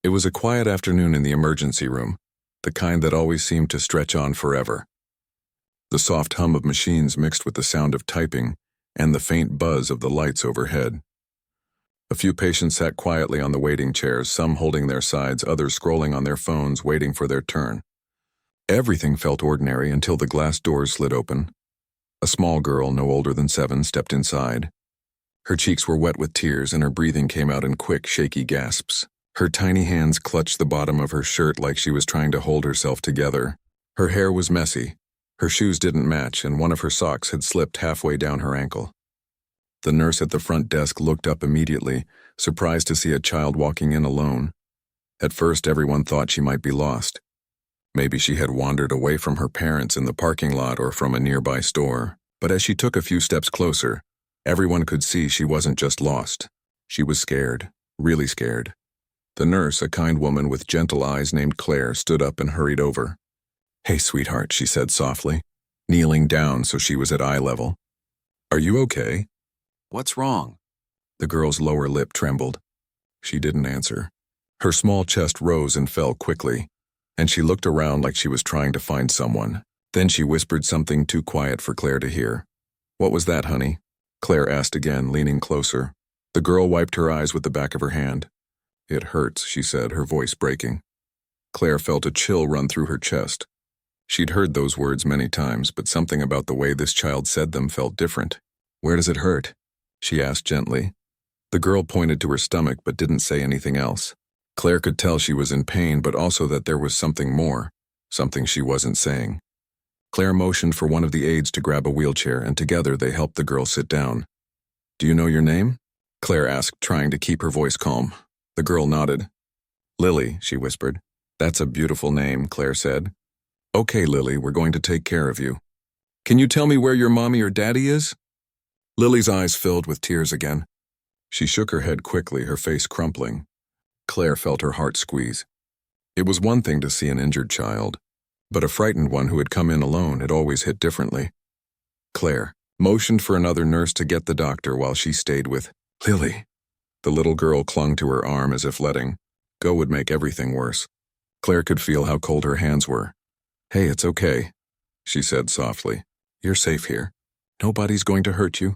It was a quiet afternoon in the emergency room, the kind that always seemed to stretch on forever. The soft hum of machines mixed with the sound of typing and the faint buzz of the lights overhead. A few patients sat quietly on the waiting chairs, some holding their sides, others scrolling on their phones, waiting for their turn. Everything felt ordinary until the glass doors slid open. A small girl, no older than 7, stepped inside. Her cheeks were wet with tears and her breathing came out in quick, shaky gasps. Her tiny hands clutched the bottom of her shirt like she was trying to hold herself together. Her hair was messy. Her shoes didn't match, and one of her socks had slipped halfway down her ankle. The nurse at the front desk looked up immediately, surprised to see a child walking in alone. At first, everyone thought she might be lost. Maybe she had wandered away from her parents in the parking lot or from a nearby store. But as she took a few steps closer, everyone could see she wasn't just lost. She was scared, really scared. The nurse, a kind woman with gentle eyes named Claire, stood up and hurried over. "Hey, sweetheart," she said softly, kneeling down so she was at eye level. "Are you okay?" "What's wrong?" The girl's lower lip trembled. She didn't answer. Her small chest rose and fell quickly, and she looked around like she was trying to find someone. Then she whispered something too quiet for Claire to hear. "What was that, honey?" Claire asked again, leaning closer. The girl wiped her eyes with the back of her hand. "It hurts," she said, her voice breaking. Claire felt a chill run through her chest. She'd heard those words many times, but something about the way this child said them felt different. "Where does it hurt?" she asked gently. The girl pointed to her stomach but didn't say anything else. Claire could tell she was in pain, but also that there was something more, something she wasn't saying. Claire motioned for one of the aides to grab a wheelchair, and together they helped the girl sit down. "Do you know your name?" Claire asked, trying to keep her voice calm. The girl nodded. "Lily," she whispered. "That's a beautiful name," Claire said. "Okay, Lily, we're going to take care of you. Can you tell me where your mommy or daddy is?" Lily's eyes filled with tears again. She shook her head quickly, her face crumpling. Claire felt her heart squeeze. It was one thing to see an injured child, but a frightened one who had come in alone had always hit differently. Claire motioned for another nurse to get the doctor while she stayed with Lily. The little girl clung to her arm as if letting go would make everything worse. Claire could feel how cold her hands were. "Hey, it's okay," she said softly. "You're safe here. Nobody's going to hurt you."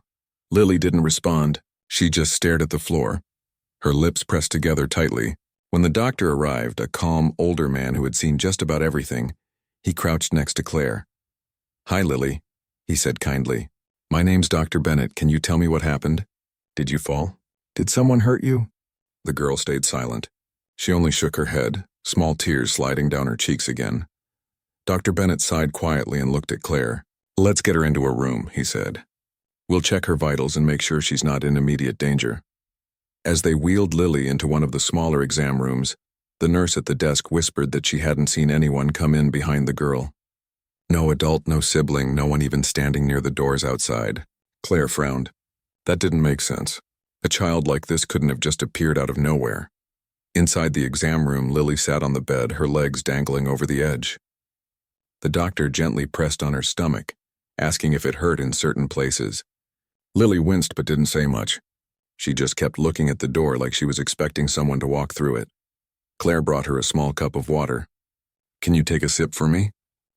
Lily didn't respond. She just stared at the floor, her lips pressed together tightly. When the doctor arrived, a calm, older man who had seen just about everything, he crouched next to Claire. "Hi, Lily," he said kindly. "My name's Dr. Bennett. Can you tell me what happened? Did you fall? Did someone hurt you?" The girl stayed silent. She only shook her head, small tears sliding down her cheeks again. Dr. Bennett sighed quietly and looked at Claire. "Let's get her into a room," he said. "We'll check her vitals and make sure she's not in immediate danger." As they wheeled Lily into one of the smaller exam rooms, the nurse at the desk whispered that she hadn't seen anyone come in behind the girl. No adult, no sibling, no one even standing near the doors outside. Claire frowned. That didn't make sense. A child like this couldn't have just appeared out of nowhere. Inside the exam room, Lily sat on the bed, her legs dangling over the edge. The doctor gently pressed on her stomach, asking if it hurt in certain places. Lily winced but didn't say much. She just kept looking at the door like she was expecting someone to walk through it. Claire brought her a small cup of water. "Can you take a sip for me?"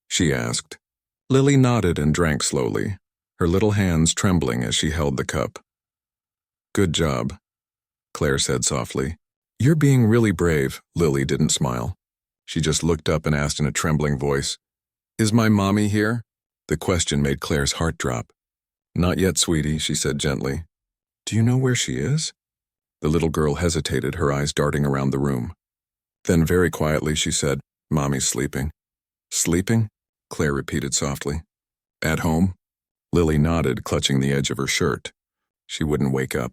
she asked. Lily nodded and drank slowly, her little hands trembling as she held the cup. "Good job," Claire said softly. "You're being really brave." Lily didn't smile. She just looked up and asked in a trembling voice, "Is my mommy here?" The question made Claire's heart drop. "Not yet, sweetie," she said gently. "Do you know where she is?" The little girl hesitated, her eyes darting around the room. Then very quietly she said, "Mommy's sleeping." "Sleeping?" Claire repeated softly. "At home?" Lily nodded, clutching the edge of her shirt. She wouldn't wake up.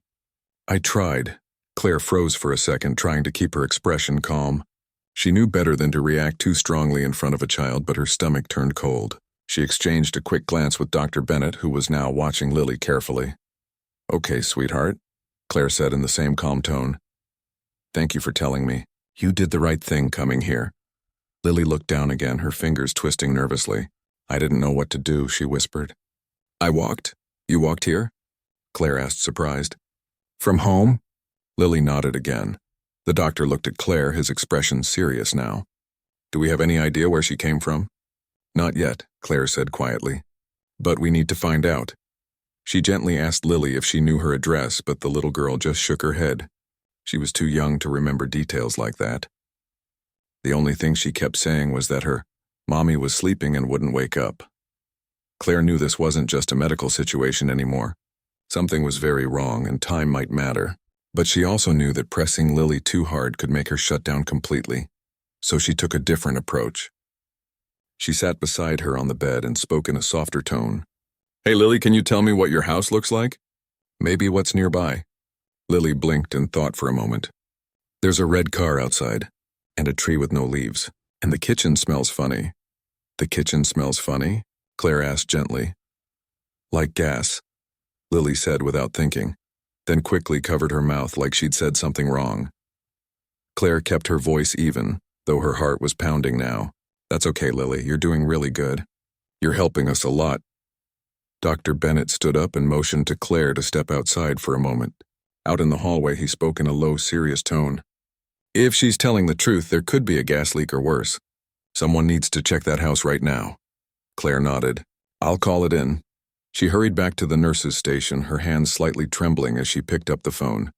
"I tried." Claire froze for a second, trying to keep her expression calm. She knew better than to react too strongly in front of a child, but her stomach turned cold. She exchanged a quick glance with Dr. Bennett, who was now watching Lily carefully. "Okay, sweetheart," Claire said in the same calm tone. "Thank you for telling me. You did the right thing coming here." Lily looked down again, her fingers twisting nervously. "I didn't know what to do," she whispered. "I walked? You walked here?" Claire asked, surprised. "From home?" Lily nodded again. The doctor looked at Claire, his expression serious now. Do we have any idea where she came from? Not yet, Claire said quietly. But we need to find out. She gently asked Lily if she knew her address, but the little girl just shook her head. She was too young to remember details like that. The only thing she kept saying was that her mommy was sleeping and wouldn't wake up. Claire knew this wasn't just a medical situation anymore. Something was very wrong and time might matter. But she also knew that pressing Lily too hard could make her shut down completely. So she took a different approach. She sat beside her on the bed and spoke in a softer tone. Hey Lily, can you tell me what your house looks like? Maybe what's nearby. Lily blinked and thought for a moment. There's a red car outside, and a tree with no leaves, and the kitchen smells funny. The kitchen smells funny? Claire asked gently. Like gas, Lily said without thinking, then quickly covered her mouth like she'd said something wrong. Claire kept her voice even, though her heart was pounding now. That's okay, Lily, you're doing really good. You're helping us a lot. Dr. Bennett stood up and motioned to Claire to step outside for a moment. Out in the hallway, he spoke in a low, serious tone. If she's telling the truth, there could be a gas leak or worse. Someone needs to check that house right now. Claire nodded. I'll call it in. She hurried back to the nurse's station, her hands slightly trembling as she picked up the phone.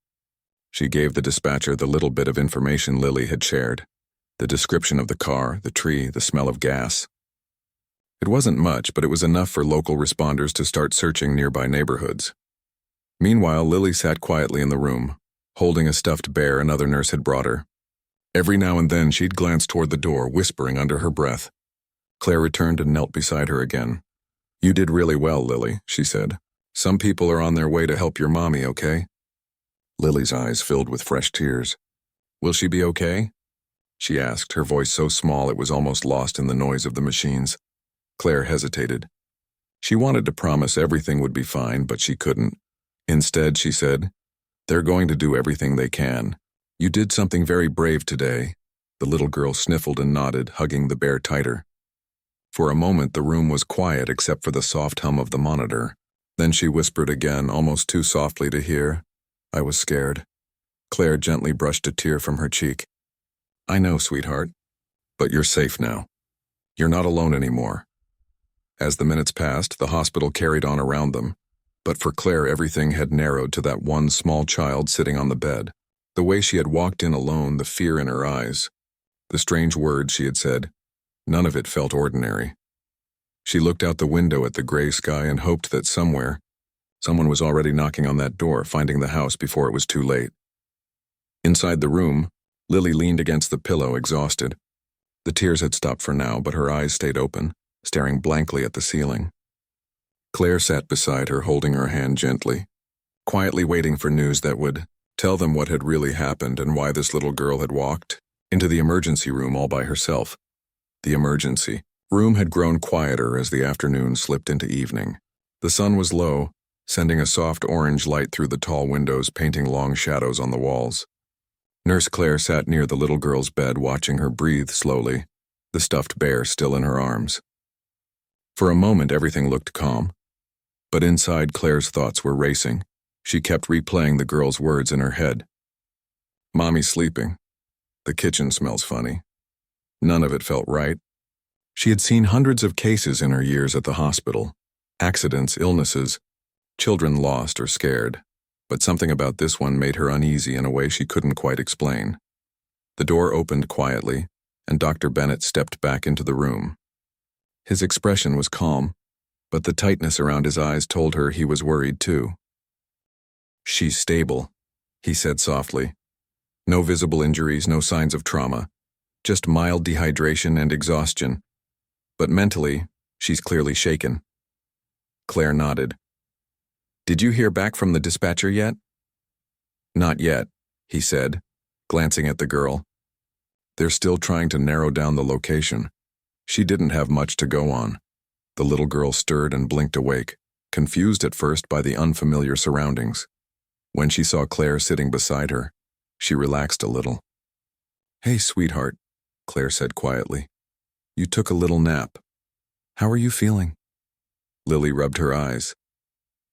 She gave the dispatcher the little bit of information Lily had shared. The description of the car, the tree, the smell of gas. It wasn't much, but it was enough for local responders to start searching nearby neighborhoods. Meanwhile, Lily sat quietly in the room, holding a stuffed bear another nurse had brought her. Every now and then she'd glance toward the door, whispering under her breath. Claire returned and knelt beside her again. You did really well, Lily, she said. Some people are on their way to help your mommy, okay? Lily's eyes filled with fresh tears. Will she be okay? She asked, her voice so small it was almost lost in the noise of the machines. Claire hesitated. She wanted to promise everything would be fine, but she couldn't. Instead, she said, They're going to do everything they can. You did something very brave today. The little girl sniffled and nodded, hugging the bear tighter. For a moment, the room was quiet except for the soft hum of the monitor. Then she whispered again, almost too softly to hear. I was scared. Claire gently brushed a tear from her cheek. I know, sweetheart. But you're safe now. You're not alone anymore. As the minutes passed, the hospital carried on around them. But for Claire, everything had narrowed to that one small child sitting on the bed. The way she had walked in alone, the fear in her eyes. The strange words she had said. None of it felt ordinary. She looked out the window at the gray sky and hoped that somewhere, someone was already knocking on that door, finding the house before it was too late. Inside the room, Lily leaned against the pillow, exhausted. The tears had stopped for now, but her eyes stayed open, staring blankly at the ceiling. Claire sat beside her, holding her hand gently, quietly waiting for news that would tell them what had really happened and why this little girl had walked into the emergency room all by herself. The emergency room had grown quieter as the afternoon slipped into evening. The sun was low, sending a soft orange light through the tall windows, painting long shadows on the walls. Nurse Claire sat near the little girl's bed, watching her breathe slowly, the stuffed bear still in her arms. For a moment, everything looked calm. But inside, Claire's thoughts were racing. She kept replaying the girl's words in her head. Mommy's sleeping. The kitchen smells funny. None of it felt right. She had seen hundreds of cases in her years at the hospital. Accidents, illnesses, children lost or scared. But something about this one made her uneasy in a way she couldn't quite explain. The door opened quietly, and Dr. Bennett stepped back into the room. His expression was calm, but the tightness around his eyes told her he was worried too. She's stable, he said softly. No visible injuries, no signs of trauma, just mild dehydration and exhaustion. But mentally, she's clearly shaken. Claire nodded. Did you hear back from the dispatcher yet? Not yet, he said, glancing at the girl. They're still trying to narrow down the location. She didn't have much to go on. The little girl stirred and blinked awake, confused at first by the unfamiliar surroundings. When she saw Claire sitting beside her, she relaxed a little. Hey, sweetheart, Claire said quietly. You took a little nap. How are you feeling? Lily rubbed her eyes.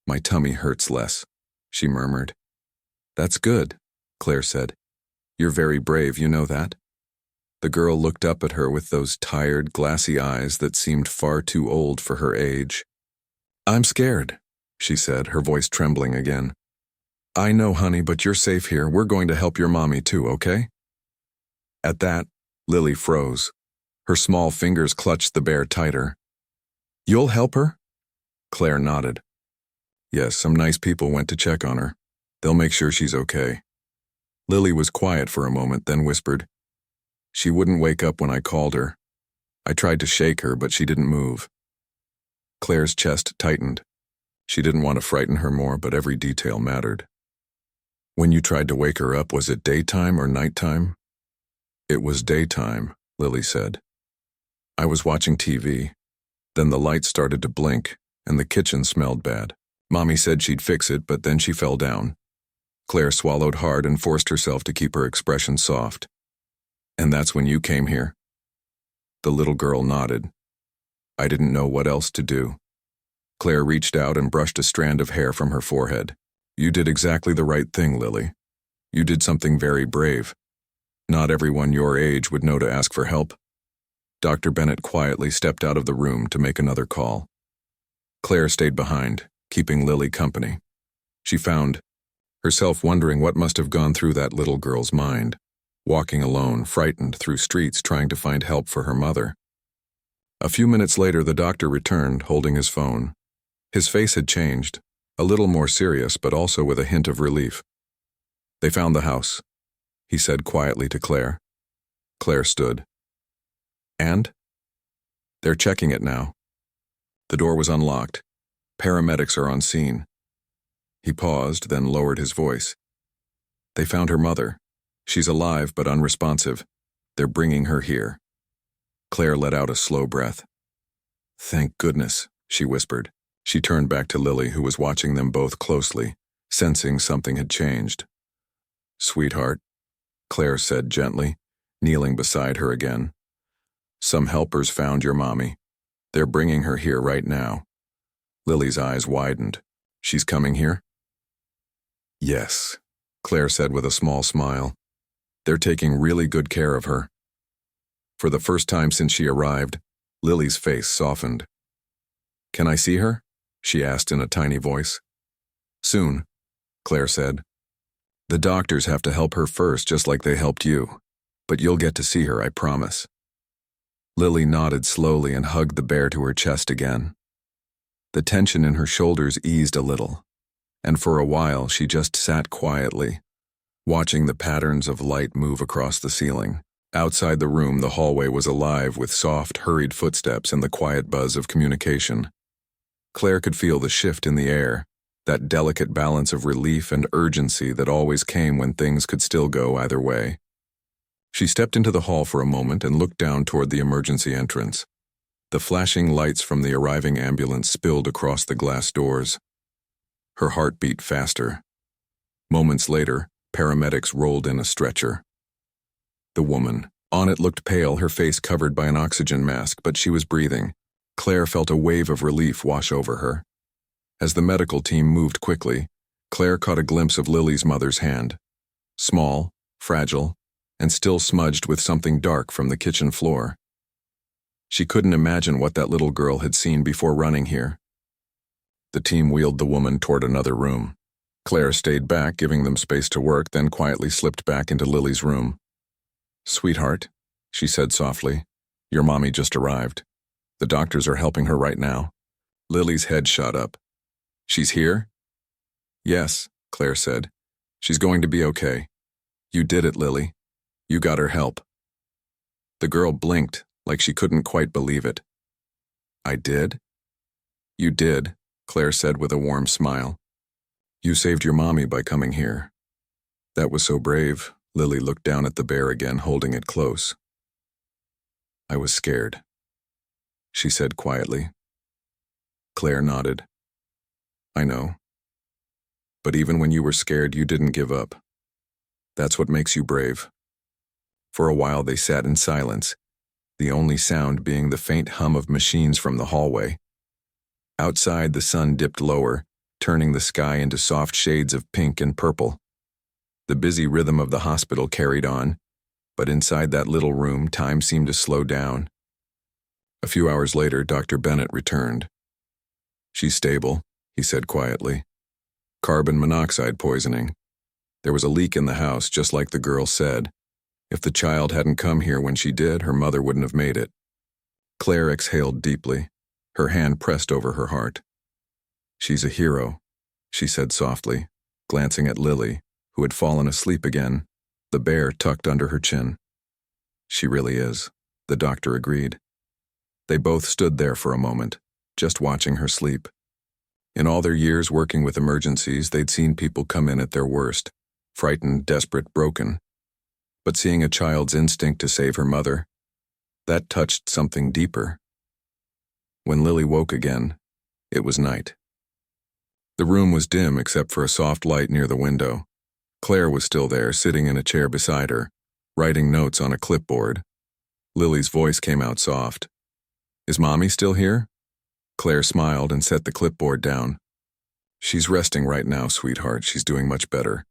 My tummy hurts less, she murmured. That's good, Claire said. You're very brave, you know that? The girl looked up at her with those tired, glassy eyes that seemed far too old for her age. I'm scared, she said, her voice trembling again. I know, honey, but you're safe here. We're going to help your mommy too, okay? At that, Lily froze. Her small fingers clutched the bear tighter. You'll help her? Claire nodded. Yes, some nice people went to check on her. They'll make sure she's okay. Lily was quiet for a moment, then whispered, She wouldn't wake up when I called her. I tried to shake her, but she didn't move. Claire's chest tightened. She didn't want to frighten her more, but every detail mattered. When you tried to wake her up, was it daytime or nighttime? It was daytime, Lily said. I was watching TV. Then the lights started to blink, and the kitchen smelled bad. Mommy said she'd fix it, but then she fell down. Claire swallowed hard and forced herself to keep her expression soft. And that's when you came here? The little girl nodded. I didn't know what else to do. Claire reached out and brushed a strand of hair from her forehead. You did exactly the right thing, Lily. You did something very brave. Not everyone your age would know to ask for help. Dr. Bennett quietly stepped out of the room to make another call. Claire stayed behind, keeping Lily company. She found herself wondering what must have gone through that little girl's mind, walking alone, frightened through streets trying to find help for her mother. A few minutes later, the doctor returned, holding his phone. His face had changed, a little more serious, but also with a hint of relief. They found the house, he said quietly to Claire. Claire stood. And? They're checking it now. The door was unlocked. Paramedics are on scene. He paused, then lowered his voice. They found her mother. She's alive but unresponsive. They're bringing her here. Claire let out a slow breath. Thank goodness, she whispered. She turned back to Lily, who was watching them both closely, sensing something had changed. Sweetheart, Claire said gently, kneeling beside her again. Some helpers found your mommy. They're bringing her here right now. Lily's eyes widened. She's coming here? Yes, Claire said with a small smile. They're taking really good care of her. For the first time since she arrived, Lily's face softened. Can I see her? She asked in a tiny voice. Soon, Claire said. The doctors have to help her first, just like they helped you. But you'll get to see her, I promise. Lily nodded slowly and hugged the bear to her chest again. The tension in her shoulders eased a little, and for a while she just sat quietly, watching the patterns of light move across the ceiling. Outside the room, the hallway was alive with soft, hurried footsteps and the quiet buzz of communication. Claire could feel the shift in the air, that delicate balance of relief and urgency that always came when things could still go either way. She stepped into the hall for a moment and looked down toward the emergency entrance. The flashing lights from the arriving ambulance spilled across the glass doors. Her heart beat faster. Moments later, paramedics rolled in a stretcher. The woman. On it looked pale, her face covered by an oxygen mask, but she was breathing. Claire felt a wave of relief wash over her. As the medical team moved quickly, Claire caught a glimpse of Lily's mother's hand. Small, fragile, and still smudged with something dark from the kitchen floor. She couldn't imagine what that little girl had seen before running here. The team wheeled the woman toward another room. Claire stayed back, giving them space to work, then quietly slipped back into Lily's room. Sweetheart, she said softly, your mommy just arrived. The doctors are helping her right now. Lily's head shot up. She's here? Yes, Claire said. She's going to be okay. You did it, Lily. You got her help. The girl blinked, like she couldn't quite believe it. I did? You did, Claire said with a warm smile. You saved your mommy by coming here. That was so brave. Lily looked down at the bear again, holding it close. I was scared, she said quietly. Claire nodded. I know. But even when you were scared, you didn't give up. That's what makes you brave. For a while they sat in silence, the only sound being the faint hum of machines from the hallway. Outside, the sun dipped lower, turning the sky into soft shades of pink and purple. The busy rhythm of the hospital carried on, but inside that little room, time seemed to slow down. A few hours later, Dr. Bennett returned. "She's stable," he said quietly. "Carbon monoxide poisoning. There was a leak in the house, just like the girl said. If the child hadn't come here when she did, her mother wouldn't have made it." Claire exhaled deeply, her hand pressed over her heart. "She's a hero," she said softly, glancing at Lily, who had fallen asleep again, the bear tucked under her chin. "She really is," the doctor agreed. They both stood there for a moment, just watching her sleep. In all their years working with emergencies, they'd seen people come in at their worst, frightened, desperate, broken. But seeing a child's instinct to save her mother, that touched something deeper. When Lily woke again, it was night. The room was dim except for a soft light near the window. Claire was still there, sitting in a chair beside her, writing notes on a clipboard. Lily's voice came out soft. "Is Mommy still here?" Claire smiled and set the clipboard down. "She's resting right now, sweetheart. She's doing much better.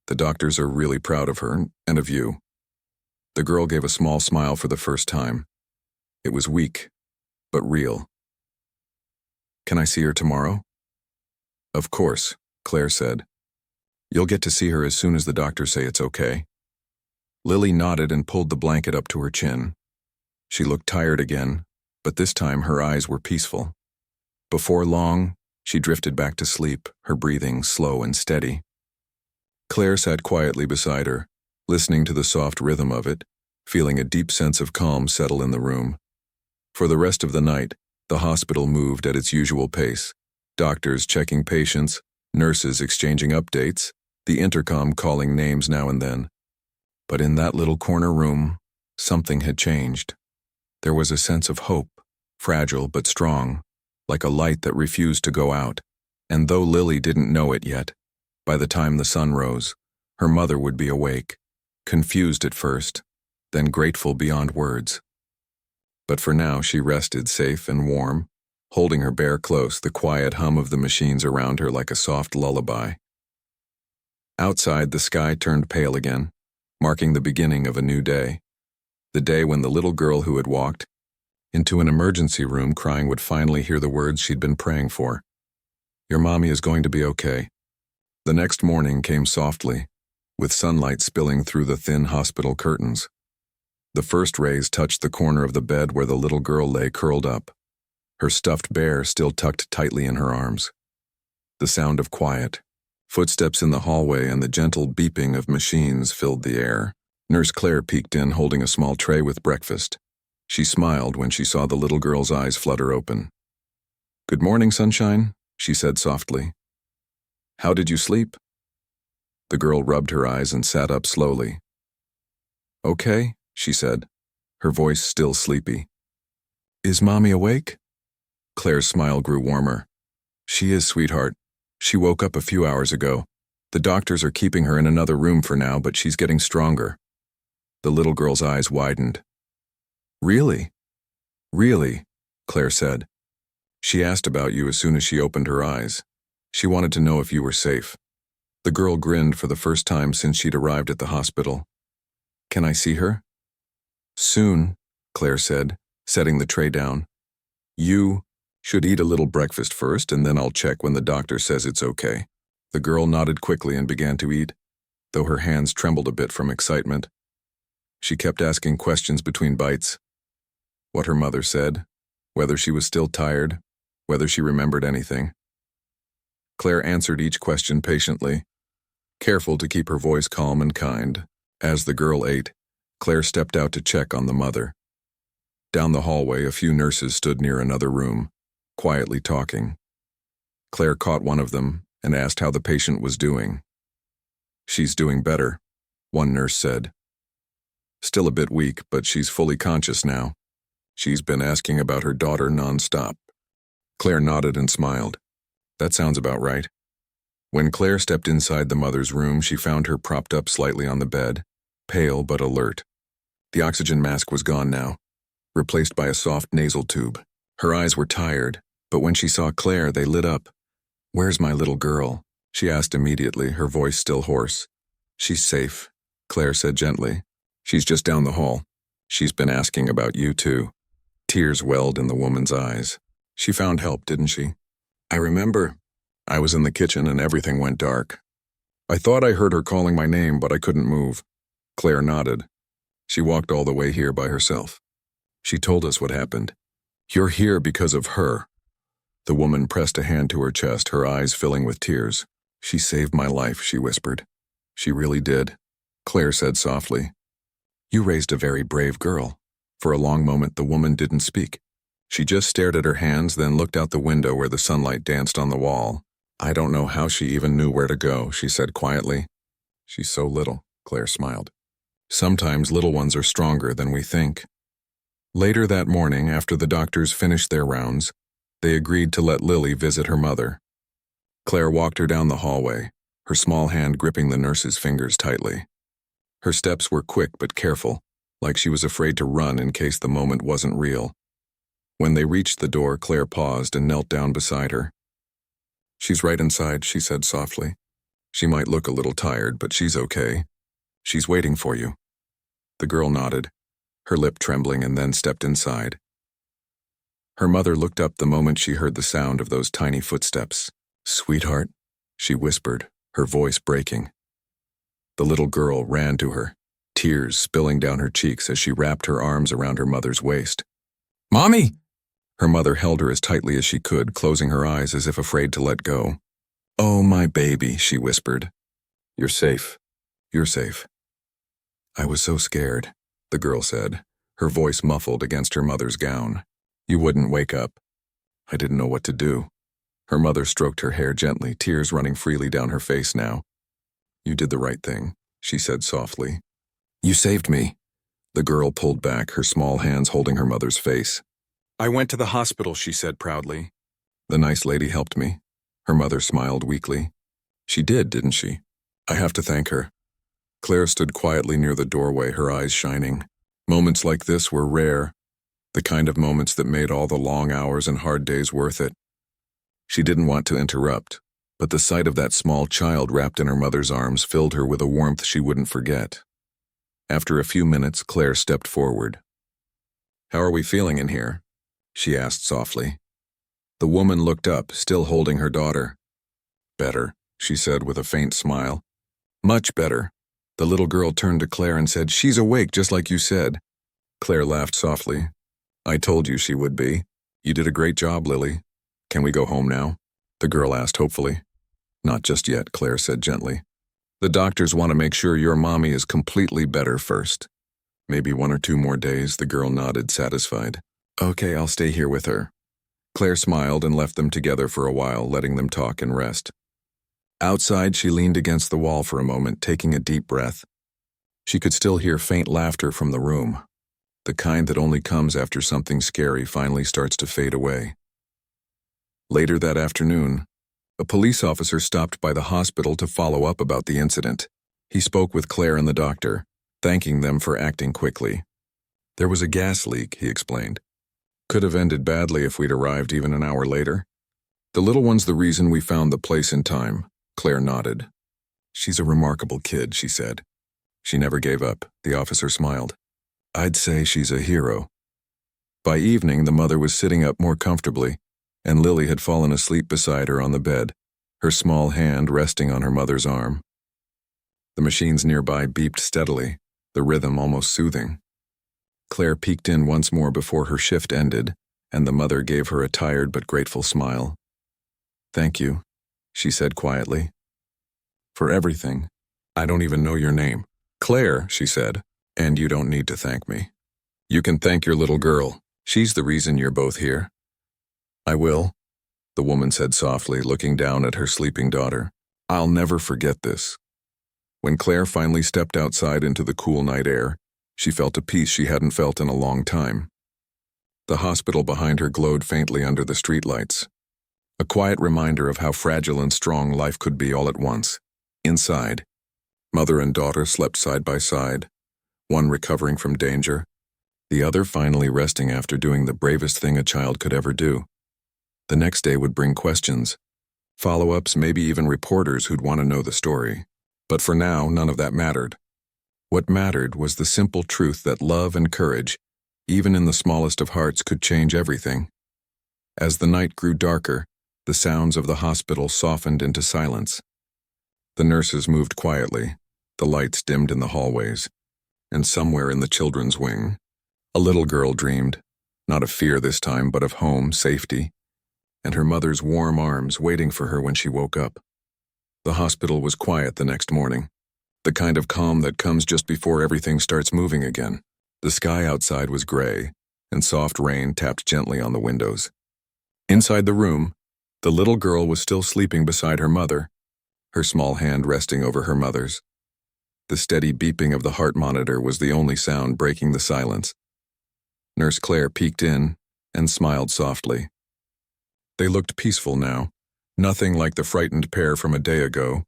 The doctors are really proud of her and of you." The girl gave a small smile for the first time. It was weak, but real. "Can I see her tomorrow?" "Of course," Claire said. "You'll get to see her as soon as the doctors say it's okay." Lily nodded and pulled the blanket up to her chin. She looked tired again, but this time her eyes were peaceful. Before long, she drifted back to sleep, her breathing slow and steady. Claire sat quietly beside her, listening to the soft rhythm of it, feeling a deep sense of calm settle in the room. For the rest of the night, the hospital moved at its usual pace, doctors checking patients, nurses exchanging updates, the intercom calling names now and then. But in that little corner room, something had changed. There was a sense of hope, fragile but strong, like a light that refused to go out. And though Lily didn't know it yet, by the time the sun rose, her mother would be awake, confused at first, then grateful beyond words. But for now she rested safe and warm, holding her bear close, the quiet hum of the machines around her like a soft lullaby. Outside, the sky turned pale again, marking the beginning of a new day. The day when the little girl who had walked into an emergency room crying would finally hear the words she'd been praying for. "Your mommy is going to be okay." The next morning came softly, with sunlight spilling through the thin hospital curtains. The first rays touched the corner of the bed where the little girl lay curled up, her stuffed bear still tucked tightly in her arms. The sound of quiet, footsteps in the hallway, and the gentle beeping of machines filled the air. Nurse Claire peeked in, holding a small tray with breakfast. She smiled when she saw the little girl's eyes flutter open. "Good morning, sunshine," she said softly. "How did you sleep?" The girl rubbed her eyes and sat up slowly. "Okay," she said, her voice still sleepy. "Is Mommy awake?" Claire's smile grew warmer. "She is, sweetheart. She woke up a few hours ago. The doctors are keeping her in another room for now, but she's getting stronger." The little girl's eyes widened. "Really?" "Really," Claire said. "She asked about you as soon as she opened her eyes. She wanted to know if you were safe." The girl grinned for the first time since she'd arrived at the hospital. "Can I see her?" "Soon," Claire said, setting the tray down. "You should eat a little breakfast first, and then I'll check when the doctor says it's okay." The girl nodded quickly and began to eat, though her hands trembled a bit from excitement. She kept asking questions between bites. What her mother said, whether she was still tired, whether she remembered anything. Claire answered each question patiently, careful to keep her voice calm and kind. As the girl ate, Claire stepped out to check on the mother. Down the hallway, a few nurses stood near another room, quietly talking. Claire caught one of them and asked how the patient was doing. "She's doing better," one nurse said. "Still a bit weak, but she's fully conscious now. She's been asking about her daughter nonstop." Claire nodded and smiled. "That sounds about right." When Claire stepped inside the mother's room, she found her propped up slightly on the bed, pale but alert. The oxygen mask was gone now, replaced by a soft nasal tube. Her eyes were tired, but when she saw Claire, they lit up. "Where's my little girl?" she asked immediately, her voice still hoarse. She's safe, Claire said gently. She's just down the hall. She's been asking about you too. Tears welled in the woman's eyes. She found help, didn't she? I remember. I was in the kitchen and everything went dark. I thought I heard her calling my name, but I couldn't move. Claire nodded. She walked all the way here by herself. She told us what happened. You're here because of her. The woman pressed a hand to her chest, her eyes filling with tears. She saved my life, she whispered. She really did, Claire said softly. You raised a very brave girl. For a long moment, the woman didn't speak. She just stared at her hands, then looked out the window where the sunlight danced on the wall. I don't know how she even knew where to go, she said quietly. She's so little, Claire smiled. Sometimes little ones are stronger than we think. Later that morning, after the doctors finished their rounds, they agreed to let Lily visit her mother. Claire walked her down the hallway, her small hand gripping the nurse's fingers tightly. Her steps were quick but careful, like she was afraid to run in case the moment wasn't real. When they reached the door, Claire paused and knelt down beside her. She's right inside, she said softly. She might look a little tired, but she's okay. She's waiting for you. The girl nodded, her lip trembling, and then stepped inside. Her mother looked up the moment she heard the sound of those tiny footsteps. Sweetheart, she whispered, her voice breaking. The little girl ran to her, tears spilling down her cheeks as she wrapped her arms around her mother's waist. Mommy! Her mother held her as tightly as she could, closing her eyes as if afraid to let go. Oh, my baby, she whispered. You're safe. You're safe. I was so scared, the girl said, her voice muffled against her mother's gown. You wouldn't wake up. I didn't know what to do. Her mother stroked her hair gently, tears running freely down her face now. You did the right thing, she said softly. You saved me. The girl pulled back, her small hands holding her mother's face. I went to the hospital, she said proudly. The nice lady helped me. Her mother smiled weakly. She did, didn't she? I have to thank her. Claire stood quietly near the doorway, her eyes shining. Moments like this were rare, the kind of moments that made all the long hours and hard days worth it. She didn't want to interrupt, but the sight of that small child wrapped in her mother's arms filled her with a warmth she wouldn't forget. After a few minutes, Claire stepped forward. How are we feeling in here? She asked softly. The woman looked up, still holding her daughter. Better, she said with a faint smile. Much better. The little girl turned to Claire and said, She's awake, just like you said. Claire laughed softly. I told you she would be. You did a great job, Lily. Can we go home now? The girl asked hopefully. Not just yet, Claire said gently. The doctors want to make sure your mommy is completely better first. Maybe 1 or 2 more days, the girl nodded, satisfied. Okay, I'll stay here with her. Claire smiled and left them together for a while, letting them talk and rest. Outside, she leaned against the wall for a moment, taking a deep breath. She could still hear faint laughter from the room, the kind that only comes after something scary finally starts to fade away. Later that afternoon, a police officer stopped by the hospital to follow up about the incident. He spoke with Claire and the doctor, thanking them for acting quickly. There was a gas leak, he explained. Could have ended badly if we'd arrived even an hour later. The little one's the reason we found the place in time, Claire nodded. She's a remarkable kid, she said. She never gave up, the officer smiled. I'd say she's a hero. By evening, the mother was sitting up more comfortably, and Lily had fallen asleep beside her on the bed, her small hand resting on her mother's arm. The machines nearby beeped steadily, the rhythm almost soothing. Claire peeked in once more before her shift ended, and the mother gave her a tired but grateful smile. Thank you, she said quietly. For everything. I don't even know your name. Claire, she said, and you don't need to thank me. You can thank your little girl. She's the reason you're both here. I will, the woman said softly, looking down at her sleeping daughter. I'll never forget this. When Claire finally stepped outside into the cool night air, she felt a peace she hadn't felt in a long time. The hospital behind her glowed faintly under the streetlights, a quiet reminder of how fragile and strong life could be all at once. Inside, mother and daughter slept side by side, one recovering from danger, the other finally resting after doing the bravest thing a child could ever do. The next day would bring questions, follow-ups, maybe even reporters who'd want to know the story. But for now, none of that mattered. What mattered was the simple truth that love and courage, even in the smallest of hearts, could change everything. As the night grew darker, the sounds of the hospital softened into silence. The nurses moved quietly, the lights dimmed in the hallways, and somewhere in the children's wing, a little girl dreamed, not of fear this time, but of home, safety, and her mother's warm arms waiting for her when she woke up. The hospital was quiet the next morning, the kind of calm that comes just before everything starts moving again. The sky outside was gray, and soft rain tapped gently on the windows. Inside the room, the little girl was still sleeping beside her mother, her small hand resting over her mother's. The steady beeping of the heart monitor was the only sound breaking the silence. Nurse Claire peeked in and smiled softly. They looked peaceful now, nothing like the frightened pair from a day ago.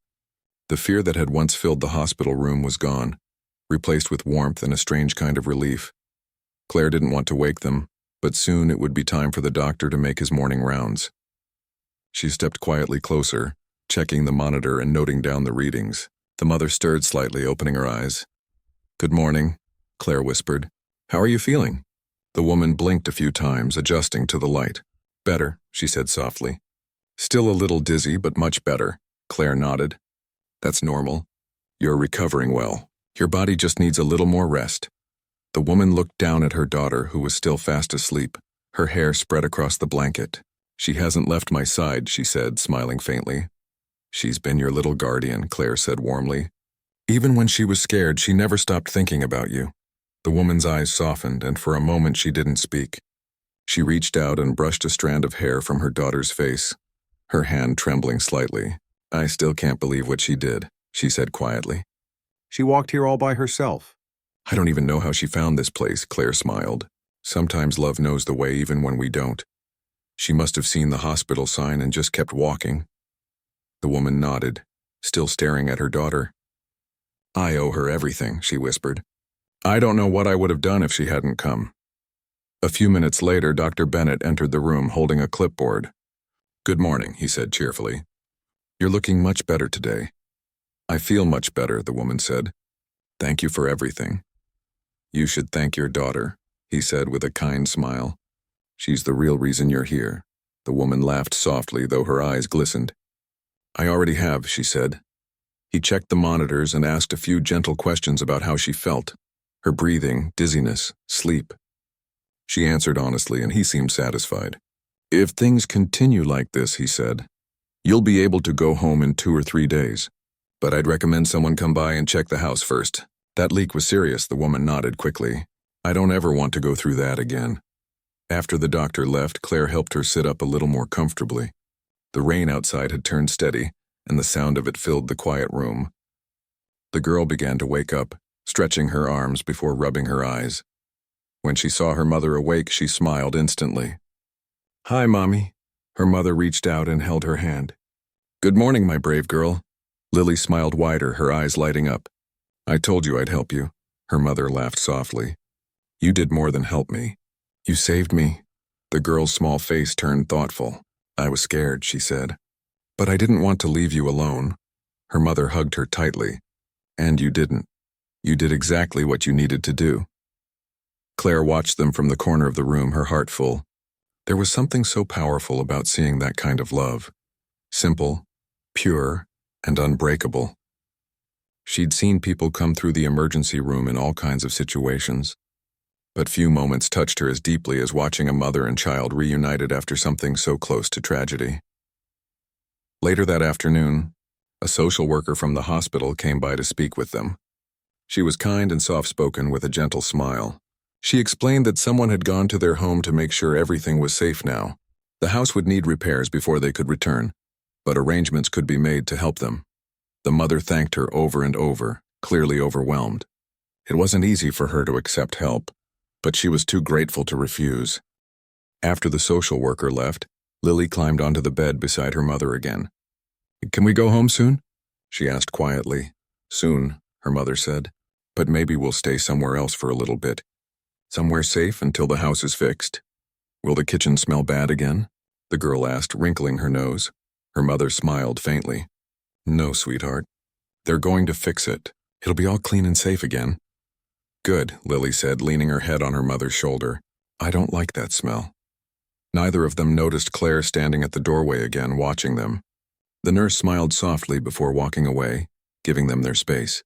The fear that had once filled the hospital room was gone, replaced with warmth and a strange kind of relief. Claire didn't want to wake them, but soon it would be time for the doctor to make his morning rounds. She stepped quietly closer, checking the monitor and noting down the readings. The mother stirred slightly, opening her eyes. "Good morning," Claire whispered. "How are you feeling?" The woman blinked a few times, adjusting to the light. "Better," she said softly. "Still a little dizzy, but much better," Claire nodded. "That's normal. You're recovering well. Your body just needs a little more rest." The woman looked down at her daughter, who was still fast asleep, her hair spread across the blanket. "She hasn't left my side," she said, smiling faintly. "She's been your little guardian," Claire said warmly. "Even when she was scared, she never stopped thinking about you." The woman's eyes softened, and for a moment she didn't speak. She reached out and brushed a strand of hair from her daughter's face, her hand trembling slightly. "I still can't believe what she did," she said quietly. "She walked here all by herself." "I don't even know how she found this place," Claire smiled. "Sometimes love knows the way even when we don't. She must have seen the hospital sign and just kept walking." The woman nodded, still staring at her daughter. "I owe her everything," she whispered. "I don't know what I would have done if she hadn't come." A few minutes later, Dr. Bennett entered the room holding a clipboard. "Good morning," he said cheerfully. "You're looking much better today." "I feel much better," the woman said. "Thank you for everything." "You should thank your daughter," he said with a kind smile. "She's the real reason you're here." The woman laughed softly, though her eyes glistened. "I already have," she said. He checked the monitors and asked a few gentle questions about how she felt, her breathing, dizziness, sleep. She answered honestly, and he seemed satisfied. "If things continue like this," he said, "you'll be able to go home in 2 or 3 days. But I'd recommend someone come by and check the house first." "That leak was serious," the woman nodded quickly. "I don't ever want to go through that again." After the doctor left, Claire helped her sit up a little more comfortably. The rain outside had turned steady, and the sound of it filled the quiet room. The girl began to wake up, stretching her arms before rubbing her eyes. When she saw her mother awake, she smiled instantly. "Hi, Mommy." Her mother reached out and held her hand. "Good morning, my brave girl." Lily smiled wider, her eyes lighting up. "I told you I'd help you." Her mother laughed softly. "You did more than help me. You saved me." The girl's small face turned thoughtful. "I was scared," she said. "But I didn't want to leave you alone." Her mother hugged her tightly. "And you didn't. You did exactly what you needed to do." Claire watched them from the corner of the room, her heart full. There was something so powerful about seeing that kind of love. Simple, pure, and unbreakable. She'd seen people come through the emergency room in all kinds of situations, but few moments touched her as deeply as watching a mother and child reunited after something so close to tragedy. Later that afternoon, a social worker from the hospital came by to speak with them. She was kind and soft-spoken with a gentle smile. She explained that someone had gone to their home to make sure everything was safe now. The house would need repairs before they could return, but arrangements could be made to help them. The mother thanked her over and over, clearly overwhelmed. It wasn't easy for her to accept help, but she was too grateful to refuse. After the social worker left, Lily climbed onto the bed beside her mother again. "Can we go home soon?" she asked quietly. "Soon," her mother said, "but maybe we'll stay somewhere else for a little bit. Somewhere safe until the house is fixed." "Will the kitchen smell bad again?" the girl asked, wrinkling her nose. Her mother smiled faintly. "No, sweetheart. They're going to fix it. It'll be all clean and safe again. Good, Lily said, leaning her head on her mother's shoulder. I don't like that smell. Neither of them noticed Claire standing at the doorway again, watching them. The nurse smiled softly before walking away, giving them their space.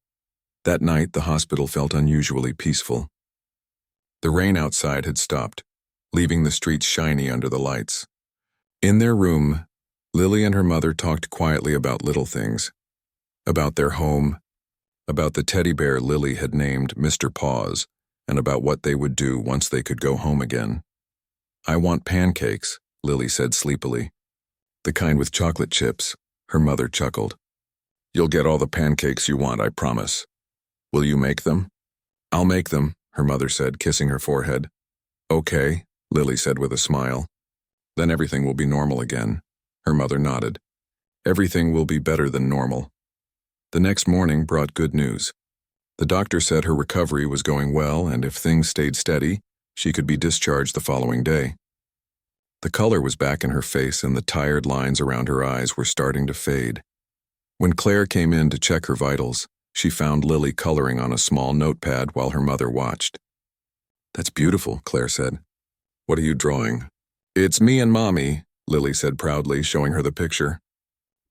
That night, the hospital felt unusually peaceful. The rain outside had stopped, leaving the streets shiny under the lights. In their room, Lily and her mother talked quietly about little things. About their home, about the teddy bear Lily had named Mr. Paws, and about what they would do once they could go home again. I want pancakes, Lily said sleepily. The kind with chocolate chips, her mother chuckled. You'll get all the pancakes you want, I promise. Will you make them? I'll make them, her mother said, kissing her forehead. Okay, Lily said with a smile. Then everything will be normal again. Her mother nodded. Everything will be better than normal. The next morning brought good news. The doctor said her recovery was going well, and if things stayed steady, she could be discharged the following day. The color was back in her face and the tired lines around her eyes were starting to fade. When Claire came in to check her vitals, she found Lily coloring on a small notepad while her mother watched. That's beautiful, Claire said. What are you drawing? It's me and Mommy, Lily said proudly, showing her the picture.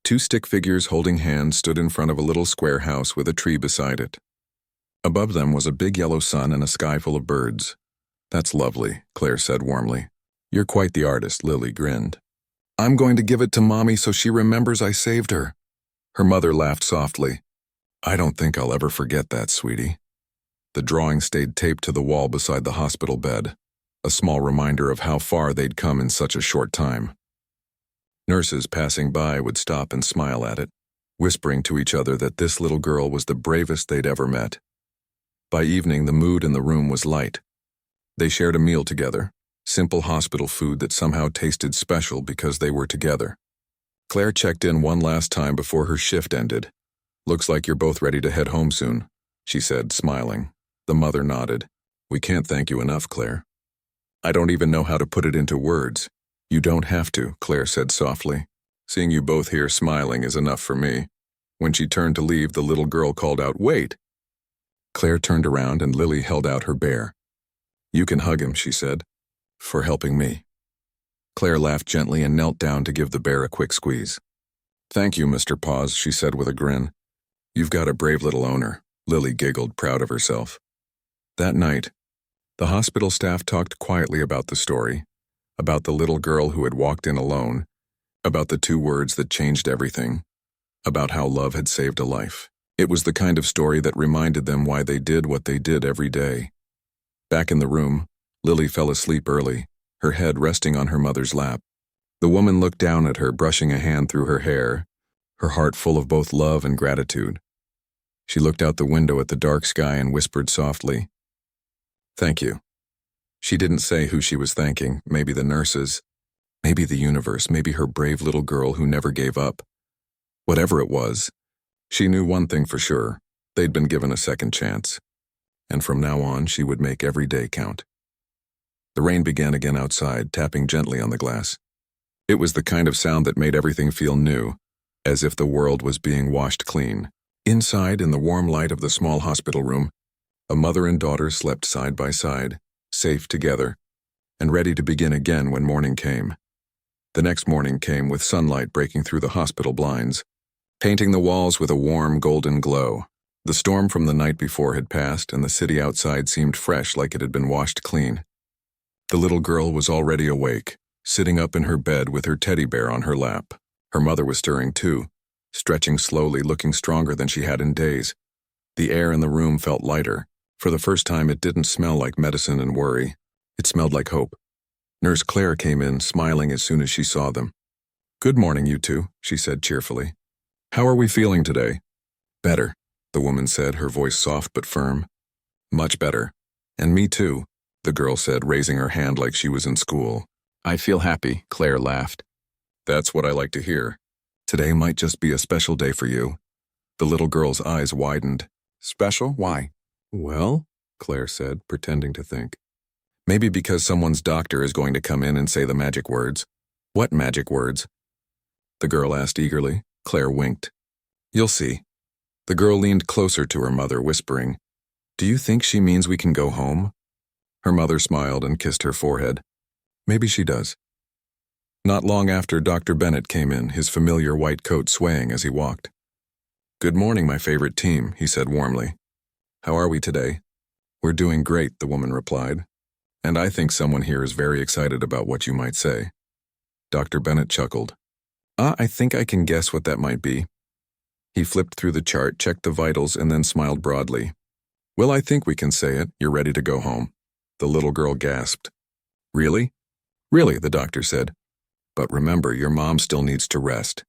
Two stick figures holding hands stood in front of a little square house with a tree beside it. Above them was a big yellow sun and a sky full of birds. That's lovely, Claire said warmly. You're quite the artist, Lily grinned. I'm going to give it to Mommy so she remembers I saved her. Her mother laughed softly. I don't think I'll ever forget that, sweetie. The drawing stayed taped to the wall beside the hospital bed, a small reminder of how far they'd come in such a short time. Nurses passing by would stop and smile at it, whispering to each other that this little girl was the bravest they'd ever met. By evening, the mood in the room was light. They shared a meal together, simple hospital food that somehow tasted special because they were together. Claire checked in one last time before her shift ended. Looks like you're both ready to head home soon, she said, smiling. The mother nodded. We can't thank you enough, Claire. I don't even know how to put it into words. You don't have to, Claire said softly. Seeing you both here smiling is enough for me. When she turned to leave, the little girl called out, Wait! Claire turned around and Lily held out her bear. You can hug him, she said, for helping me. Claire laughed gently and knelt down to give the bear a quick squeeze. Thank you, Mr. Paws, she said with a grin. You've got a brave little owner, Lily giggled, proud of herself. That night, the hospital staff talked quietly about the story, about the little girl who had walked in alone, about the two words that changed everything, about how love had saved a life. It was the kind of story that reminded them why they did what they did every day. Back in the room, Lily fell asleep early, her head resting on her mother's lap. The woman looked down at her, brushing a hand through her hair, her heart full of both love and gratitude. She looked out the window at the dark sky and whispered softly, Thank you. She didn't say who she was thanking, maybe the nurses, maybe the universe, maybe her brave little girl who never gave up. Whatever it was, she knew one thing for sure, they'd been given a second chance. And from now on, she would make every day count. The rain began again outside, tapping gently on the glass. It was the kind of sound that made everything feel new, as if the world was being washed clean. Inside, in the warm light of the small hospital room, a mother and daughter slept side by side, safe together, and ready to begin again when morning came. The next morning came with sunlight breaking through the hospital blinds, painting the walls with a warm golden glow. The storm from the night before had passed, and the city outside seemed fresh like it had been washed clean. The little girl was already awake, sitting up in her bed with her teddy bear on her lap. Her mother was stirring too, stretching slowly, looking stronger than she had in days. The air in the room felt lighter. For the first time, it didn't smell like medicine and worry. It smelled like hope. Nurse Claire came in, smiling as soon as she saw them. Good morning, you two, she said cheerfully. How are we feeling today? Better, the woman said, her voice soft but firm. Much better. And me too, the girl said, raising her hand like she was in school. I feel happy, Claire laughed. That's what I like to hear. Today might just be a special day for you. The little girl's eyes widened. Special? Why? Well, Claire said, pretending to think. Maybe because someone's doctor is going to come in and say the magic words. What magic words? The girl asked eagerly. Claire winked. You'll see. The girl leaned closer to her mother, whispering, "Do you think she means we can go home?" Her mother smiled and kissed her forehead. "Maybe she does." Not long after, Dr. Bennett came in, his familiar white coat swaying as he walked. "Good morning, my favorite team," he said warmly. "How are we today?" "We're doing great," the woman replied. "And I think someone here is very excited about what you might say." Dr. Bennett chuckled. I think I can guess what that might be." He flipped through the chart, checked the vitals, and then smiled broadly. "Well, I think we can say it. You're ready to go home." The little girl gasped. "Really?" "Really," the doctor said. "But remember, your mom still needs to rest.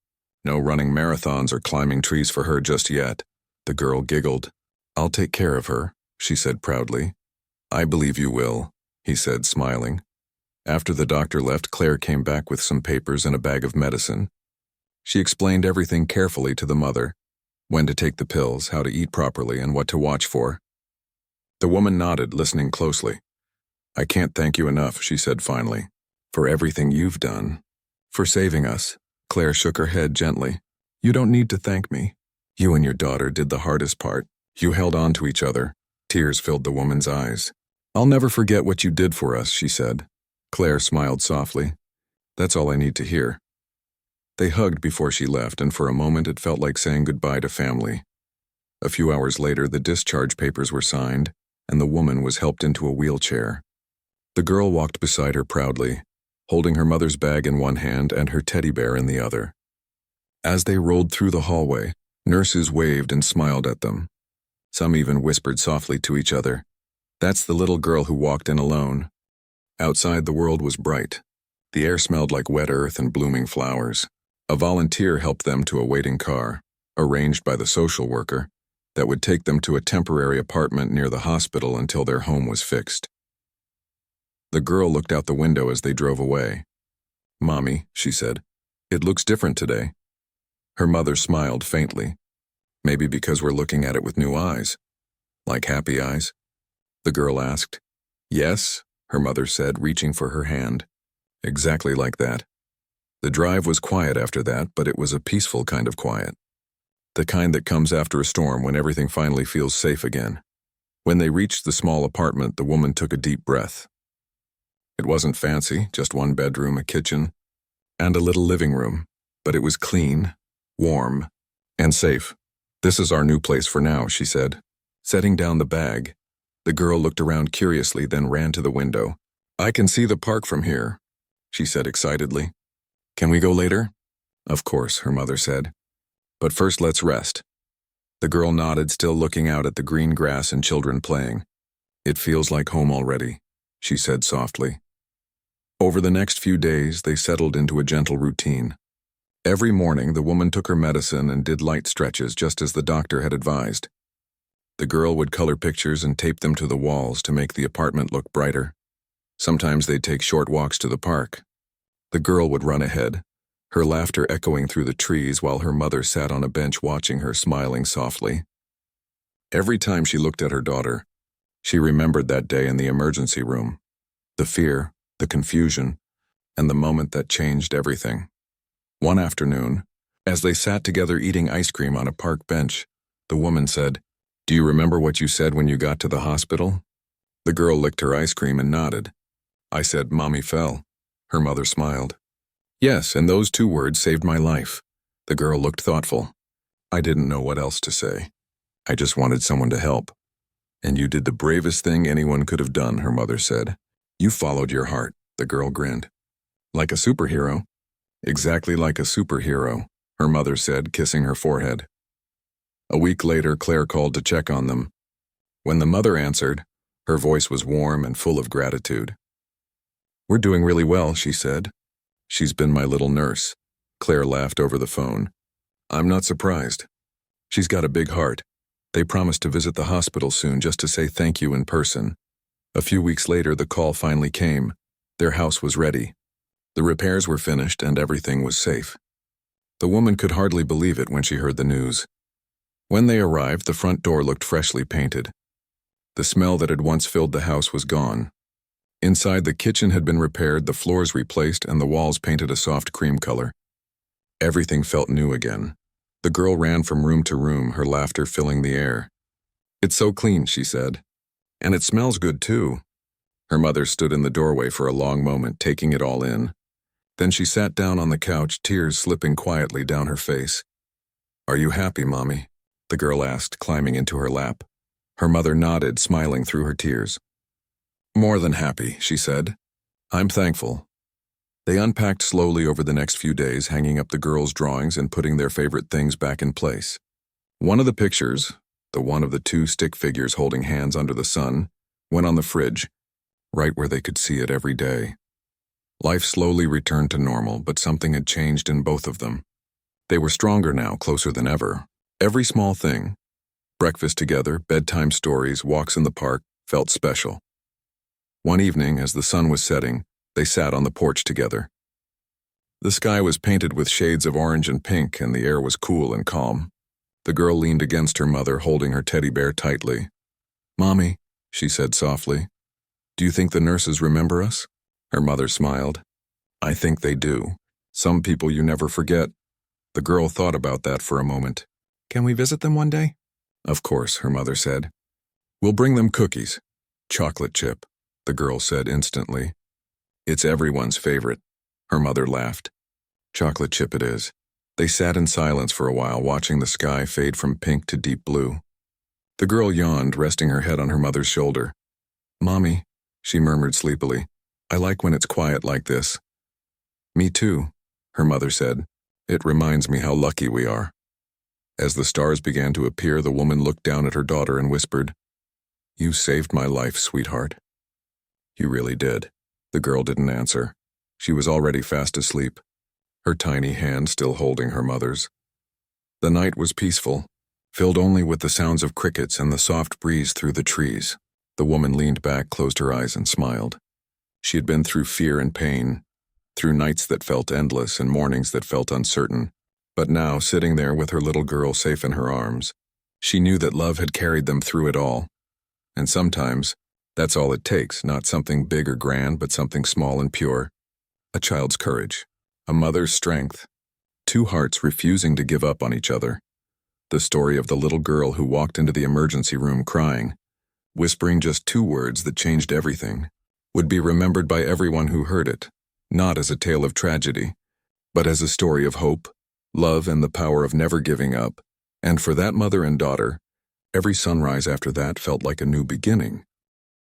No running marathons or climbing trees for her just yet." The girl giggled. "I'll take care of her," she said proudly. "I believe you will," he said, smiling. After the doctor left, Claire came back with some papers and a bag of medicine. She explained everything carefully to the mother: when to take the pills, how to eat properly, and what to watch for. The woman nodded, listening closely. "I can't thank you enough," she said finally, "for everything you've done. For saving us." Claire shook her head gently. "You don't need to thank me. You and your daughter did the hardest part. You held on to each other." Tears filled the woman's eyes. "I'll never forget what you did for us," she said. Claire smiled softly. "That's all I need to hear." They hugged before she left, and for a moment it felt like saying goodbye to family. A few hours later, the discharge papers were signed, and the woman was helped into a wheelchair. The girl walked beside her proudly, holding her mother's bag in one hand and her teddy bear in the other. As they rolled through the hallway, nurses waved and smiled at them. Some even whispered softly to each other, "That's the little girl who walked in alone." Outside, the world was bright. The air smelled like wet earth and blooming flowers. A volunteer helped them to a waiting car, arranged by the social worker, that would take them to a temporary apartment near the hospital until their home was fixed. The girl looked out the window as they drove away. "Mommy," she said, "it looks different today." Her mother smiled faintly. "Maybe because we're looking at it with new eyes." "Like happy eyes?" the girl asked. "Yes," her mother said, reaching for her hand. "Exactly like that." The drive was quiet after that, but it was a peaceful kind of quiet. The kind that comes after a storm when everything finally feels safe again. When they reached the small apartment, the woman took a deep breath. It wasn't fancy, just one bedroom, a kitchen, and a little living room, but it was clean, warm, and safe. "This is our new place for now," she said. Setting down the bag, the girl looked around curiously, then ran to the window. "I can see the park from here," she said excitedly. "Can we go later?" "Of course," her mother said. "But first let's rest." The girl nodded, still looking out at the green grass and children playing. "It feels like home already," she said softly. Over the next few days, they settled into a gentle routine. Every morning, the woman took her medicine and did light stretches just as the doctor had advised. The girl would color pictures and tape them to the walls to make the apartment look brighter. Sometimes they'd take short walks to the park. The girl would run ahead, her laughter echoing through the trees while her mother sat on a bench watching her, smiling softly. Every time she looked at her daughter, she remembered that day in the emergency room, the fear, the confusion, and the moment that changed everything. One afternoon, as they sat together eating ice cream on a park bench, the woman said, "Do you remember what you said when you got to the hospital?" The girl licked her ice cream and nodded. "I said, 'Mommy fell.'" Her mother smiled. "Yes, and those 2 words saved my life." The girl looked thoughtful. "I didn't know what else to say. I just wanted someone to help." "And you did the bravest thing anyone could have done," her mother said. "You followed your heart." The girl grinned. "Like a superhero?" "Exactly like a superhero," her mother said, kissing her forehead. A week later, Claire called to check on them. When the mother answered, her voice was warm and full of gratitude. "We're doing really well," she said. "She's been my little nurse." Claire laughed over the phone. "I'm not surprised. She's got a big heart." They promised to visit the hospital soon just to say thank you in person. A few weeks later, the call finally came. Their house was ready. The repairs were finished and everything was safe. The woman could hardly believe it when she heard the news. When they arrived, the front door looked freshly painted. The smell that had once filled the house was gone. Inside, the kitchen had been repaired, the floors replaced, and the walls painted a soft cream color. Everything felt new again. The girl ran from room to room, her laughter filling the air. "It's so clean," she said. "And it smells good, too." Her mother stood in the doorway for a long moment, taking it all in. Then she sat down on the couch, tears slipping quietly down her face. "Are you happy, Mommy?" the girl asked, climbing into her lap. Her mother nodded, smiling through her tears. "More than happy," she said. "I'm thankful." They unpacked slowly over the next few days, hanging up the girls' drawings and putting their favorite things back in place. One of the pictures, the one of the two stick figures holding hands under the sun, went on the fridge, right where they could see it every day. Life slowly returned to normal, but something had changed in both of them. They were stronger now, closer than ever. Every small thing, breakfast together, bedtime stories, walks in the park, felt special. One evening, as the sun was setting, they sat on the porch together. The sky was painted with shades of orange and pink, and the air was cool and calm. The girl leaned against her mother, holding her teddy bear tightly. "Mommy," she said softly, "do you think the nurses remember us?" Her mother smiled. "I think they do. Some people you never forget." The girl thought about that for a moment. Can we visit them one day? "Of course," her mother said. "We'll bring them cookies." "Chocolate chip," the girl said instantly. "It's everyone's favorite." Her mother laughed. "Chocolate chip it is." They sat in silence for a while, watching the sky fade from pink to deep blue. The girl yawned, resting her head on her mother's shoulder. "Mommy," she murmured sleepily, "I like when it's quiet like this." "Me too," her mother said. "It reminds me how lucky we are." As the stars began to appear, the woman looked down at her daughter and whispered, "You saved my life, sweetheart." "You really did." The girl didn't answer. She was already fast asleep, her tiny hand still holding her mother's. The night was peaceful, filled only with the sounds of crickets and the soft breeze through the trees. The woman leaned back, closed her eyes, and smiled. She had been through fear and pain, through nights that felt endless and mornings that felt uncertain. But now, sitting there with her little girl safe in her arms, she knew that love had carried them through it all. And sometimes, that's all it takes, not something big or grand, but something small and pure. A child's courage, a mother's strength, two hearts refusing to give up on each other. The story of the little girl who walked into the emergency room crying, whispering just two words that changed everything, would be remembered by everyone who heard it, not as a tale of tragedy, but as a story of hope, love, and the power of never giving up. And for that mother and daughter, every sunrise after that felt like a new beginning.